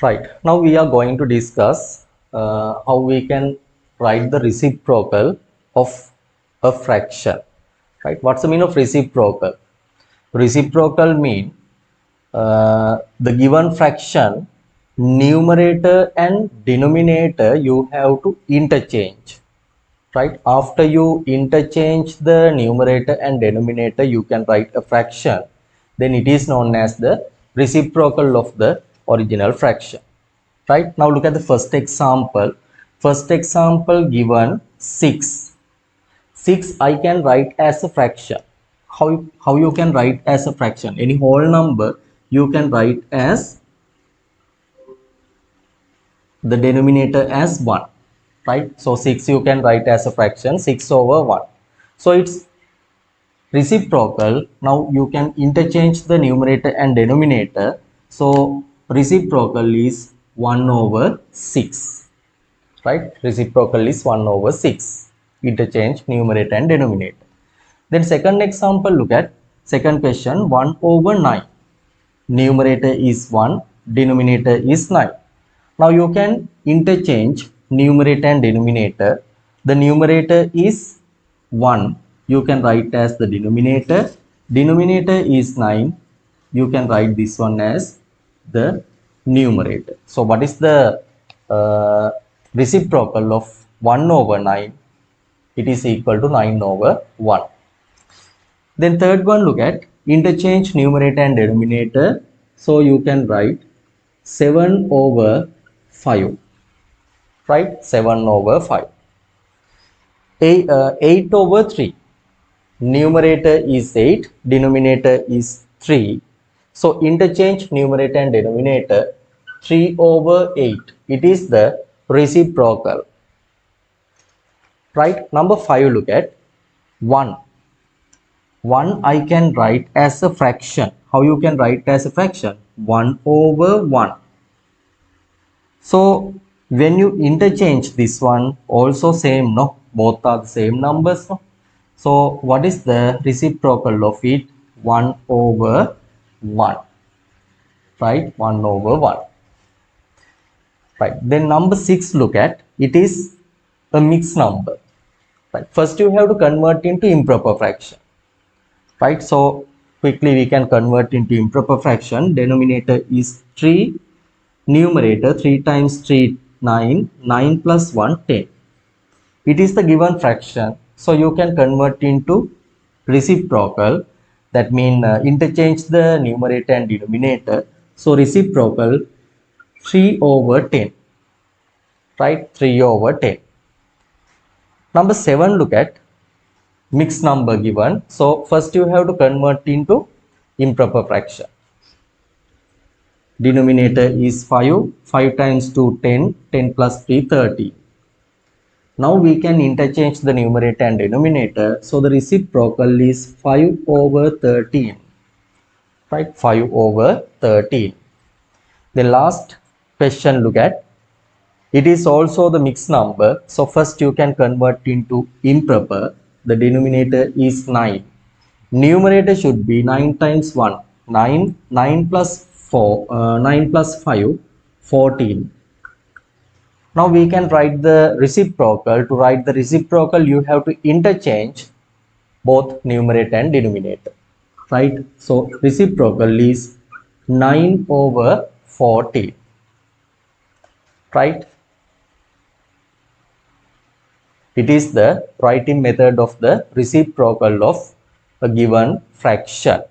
Right. Now we are going to discuss how we can write the reciprocal of a fraction. Right. What's the meaning of reciprocal? Reciprocal mean the given fraction numerator and denominator you have to interchange. Right. After you interchange the numerator and denominator, you can write a fraction. Then it is known as the reciprocal of the original fraction. Right. Now look at the first example. First example given 6. 6 I can write as a fraction. How you can write as a fraction? Any whole number you can write as the denominator as 1. Right. So 6 you can write as a fraction 6 over 1. So it's reciprocal. Now you can interchange the numerator and denominator. So reciprocal is 1 over 6. Right. Reciprocal is 1 over 6. Interchange numerator and denominator. Then second example, look at second question, 1 over 9. Numerator is 1, denominator is 9. Now you can interchange numerator and denominator. The numerator is 1, you can write as the denominator. Denominator is 9, you can write this one as the numerator. So what is the reciprocal of 1 over 9? It is equal to 9 over 1. Then third one, look at interchange numerator and denominator. So you can write 7 over 5. Right? 7 over 5. 8 over 3. Numerator is 8, denominator is 3. So interchange numerator and denominator, 3 over 8. It is the reciprocal. Right? Number 5, look at 1. 1 I can write as a fraction. How you can write as a fraction? 1 over 1. So when you interchange this one, also same, no? Both are the same numbers, no? So what is the reciprocal of it? 1 over 1. Right? 1 over 1. Right. Then number 6, look at, it is a mixed number. Right. First you have to convert into improper fraction. Right. So quickly we can convert into improper fraction. Denominator is 3. Numerator 3 times 3, 9. 9 plus 1, 10. It is the given fraction. So you can convert into reciprocal. That means interchange the numerator and denominator. So reciprocal 3 over 10. Right? 3 over 10. Number 7, look at mixed number given. So first you have to convert into improper fraction. Denominator is 5. 5 times 2, 10. 10 plus 3, 30. Now we can interchange the numerator and denominator. So the reciprocal is 5 over 13. Right? 5 over 13. The last question, look at. It is also the mixed number. So first you can convert into improper. The denominator is 9. Numerator should be 9 times 1. 9. 9 plus 4. 9 plus 5. 14. Now we can write the reciprocal. To write the reciprocal, you have to interchange both numerator and denominator. Right? So reciprocal is 9 over 14. Right? It is the writing method of the reciprocal of a given fraction.